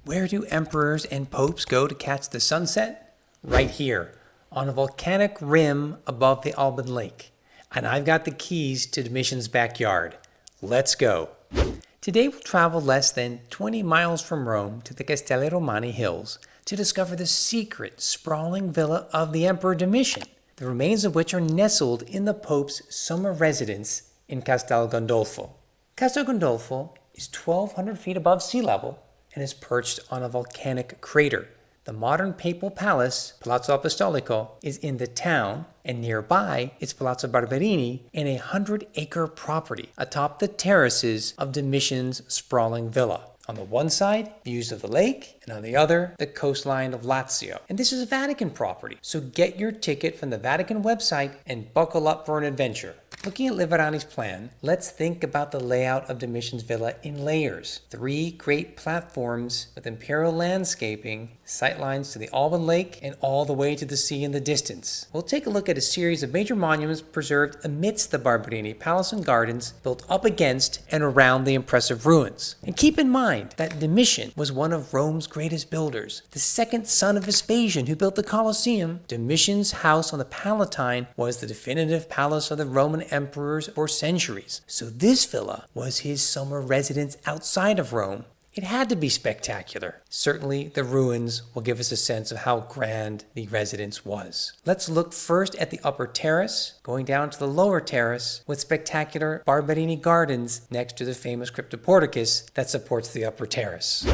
Where do emperors and popes go to catch the sunset? Right here, on a volcanic rim above the Alban Lake. And I've got the keys to Domitian's backyard. Let's go. Today we'll travel less than 20 miles from Rome to the Castelli Romani hills to discover the secret, sprawling villa of the Emperor Domitian, the remains of which are nestled in the Pope's summer residence in Castel Gandolfo. Castel Gandolfo is 1,200 feet above sea level and is perched on a volcanic crater. The modern papal palace, Palazzo Apostolico, is in the town, and nearby is Palazzo Barberini in a 100-acre property atop the terraces of Domitian's sprawling villa. On the one side, views of the lake, and on the other, the coastline of Lazio. And this is a Vatican property, so get your ticket from the Vatican website and buckle up for an adventure. Looking at Liverani's plan, let's think about the layout of Domitian's villa in layers. 3 great platforms with imperial landscaping, sightlines to the Alban Lake, and all the way to the sea in the distance. We'll take a look at a series of major monuments preserved amidst the Barberini Palace and Gardens, built up against and around the impressive ruins. And keep in mind that Domitian was one of Rome's greatest builders, the second son of Vespasian who built the Colosseum. Domitian's house on the Palatine was the definitive palace of the Roman emperors for centuries, so this villa was his summer residence outside of Rome. It had to be spectacular. Certainly, the ruins will give us a sense of how grand the residence was. Let's look first at the upper terrace, going down to the lower terrace with spectacular Barberini Gardens next to the famous cryptoporticus that supports the upper terrace.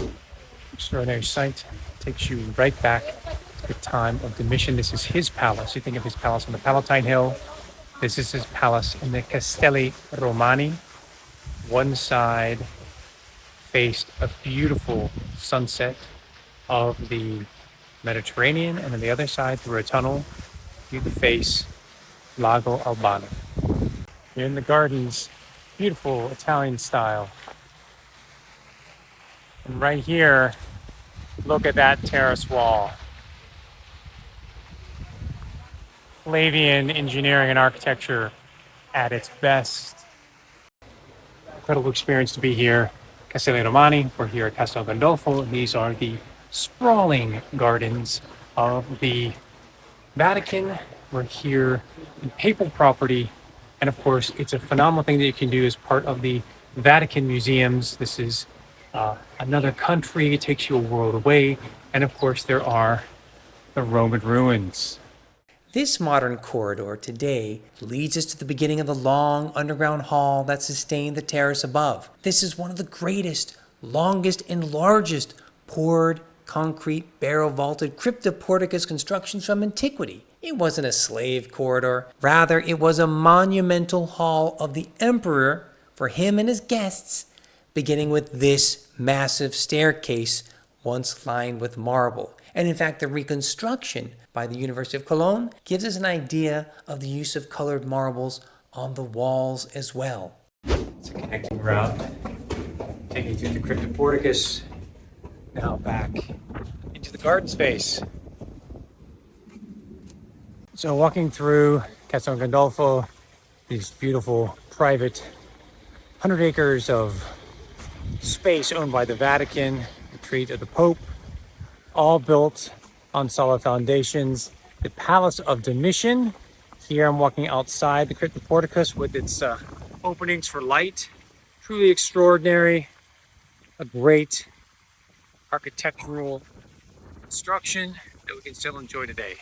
Extraordinary sight. Takes you right back to the time of Domitian. This is his palace. You think of his palace on the Palatine Hill. This is his palace in the Castelli Romani. One side faced a beautiful sunset of the Mediterranean, and on the other side, through a tunnel, you could face Lago Albano. You're in the gardens, beautiful Italian style. And right here, look at that terrace wall. Flavian engineering and architecture at its best. Incredible experience to be here. Castelli Romani, we're here at Castel Gandolfo. These are the sprawling gardens of the Vatican. We're here in papal property. And of course, it's a phenomenal thing that you can do as part of the Vatican museums. This is another country. It takes you a world away. And of course, there are the Roman ruins. This modern corridor today leads us to the beginning of the long underground hall that sustained the terrace above. This is one of the greatest, longest, and largest poured concrete barrel-vaulted cryptoporticus constructions from antiquity. It wasn't a slave corridor. Rather, it was a monumental hall of the emperor for him and his guests, beginning with this massive staircase once lined with marble. And in fact, the reconstruction by the University of Cologne gives us an idea of the use of colored marbles on the walls as well. It's a connecting route, taking you through the cryptoporticus, now back into the garden space. So walking through Castel Gandolfo, these beautiful private 100 acres of space owned by the Vatican, retreat of the Pope, all built on solid foundations. The Palace of Domitian. Here I'm walking outside the cryptoporticus with its openings for light. Truly extraordinary. A great architectural construction that we can still enjoy today.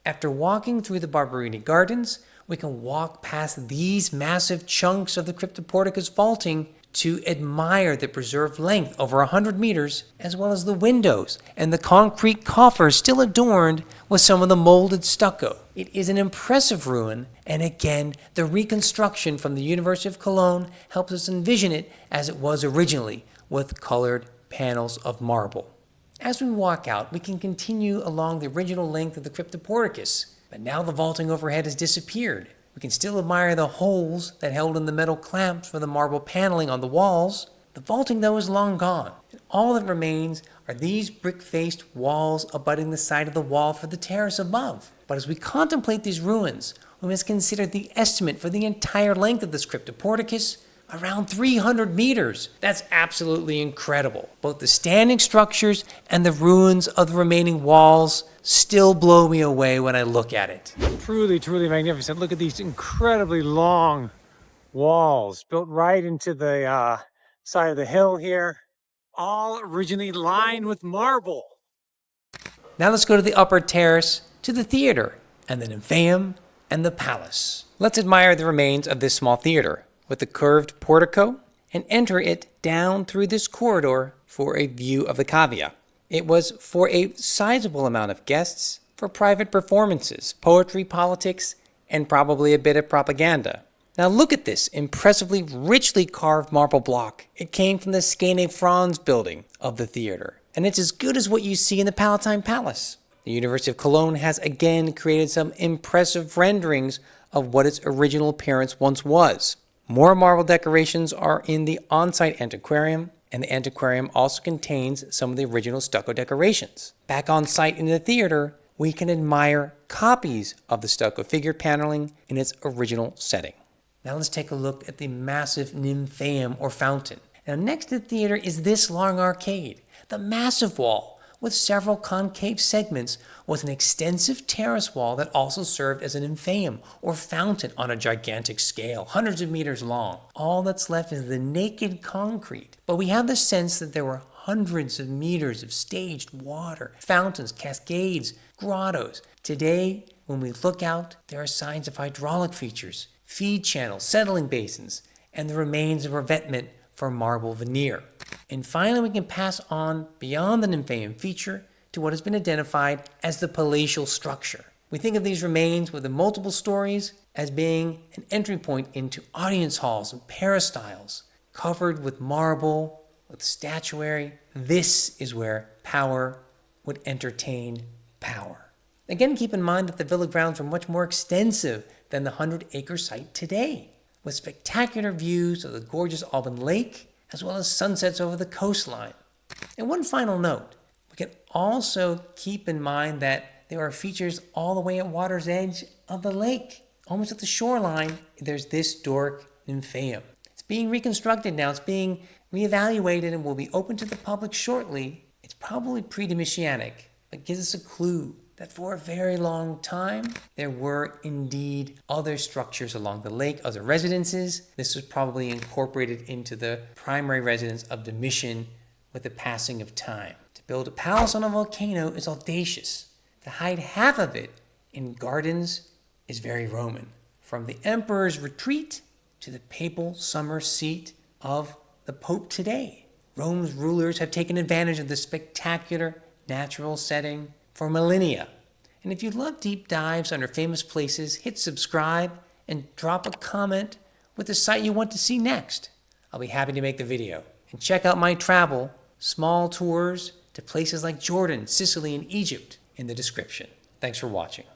After walking through the Barberini Gardens, we can walk past these massive chunks of the cryptoporticus vaulting to admire the preserved length over 100 meters, as well as the windows and the concrete coffers still adorned with some of the molded stucco. It is an impressive ruin, and again, the reconstruction from the University of Cologne helps us envision it as it was originally, with colored panels of marble. As we walk out, we can continue along the original length of the cryptoporticus, but now the vaulting overhead has disappeared. We can still admire the holes that held in the metal clamps for the marble paneling on the walls. The vaulting, though, is long gone. And all that remains are these brick-faced walls abutting the side of the wall for the terrace above. But as we contemplate these ruins, we must consider the estimate for the entire length of this cryptoporticus around 300 meters. That's absolutely incredible. Both the standing structures and the ruins of the remaining walls still blow me away when I look at it. Truly, truly magnificent. Look at these incredibly long walls built right into the side of the hill here, all originally lined with marble. Now let's go to the upper terrace, to the theater, and the nymphaeum, and the palace. Let's admire the remains of this small theater with the curved portico and enter it down through this corridor for a view of the cavea. It was for a sizable amount of guests for private performances, poetry, politics, and probably a bit of propaganda. Now look at this impressively richly carved marble block. It came from the Skene Franz building of the theater, and it's as good as what you see in the Palatine Palace. The University of Cologne has again created some impressive renderings of what its original appearance once was. More marble decorations are in the on-site antiquarium, and the antiquarium also contains some of the original stucco decorations. Back on site in the theater, we can admire copies of the stucco figure paneling in its original setting. Now let's take a look at the massive nymphaeum or fountain. Now next to the theater is this long arcade. The massive wall with several concave segments was an extensive terrace wall that also served as an nymphaeum or fountain on a gigantic scale, hundreds of meters long. All that's left is the naked concrete, but we have the sense that there were hundreds of meters of staged water, fountains, cascades, grottos. Today, when we look out, there are signs of hydraulic features, feed channels, settling basins, and the remains of revetment for marble veneer. And finally, we can pass on beyond the nymphaeum feature to what has been identified as the palatial structure. We think of these remains with the multiple stories as being an entry point into audience halls and peristyles, covered with marble, with statuary. This is where power would entertain power. Again, keep in mind that the villa grounds were much more extensive than the 100-acre site today, with spectacular views of the gorgeous Alban Lake, as well as sunsets over the coastline. And one final note, we can also keep in mind that there are features all the way at water's edge of the lake. Almost at the shoreline, there's this Doric nymphaeum. It's being reconstructed now, it's being reevaluated and will be open to the public shortly. It's probably pre-Domitianic, but gives us a clue that for a very long time, there were indeed other structures along the lake, other residences. This was probably incorporated into the primary residence of Domitian with the passing of time. To build a palace on a volcano is audacious. To hide half of it in gardens is very Roman. From the emperor's retreat to the papal summer seat of the Pope today, Rome's rulers have taken advantage of this spectacular natural setting for millennia. And if you love deep dives under famous places, hit subscribe and drop a comment with the site you want to see next. I'll be happy to make the video. And check out my travel, small tours to places like Jordan, Sicily, and Egypt in the description. Thanks for watching.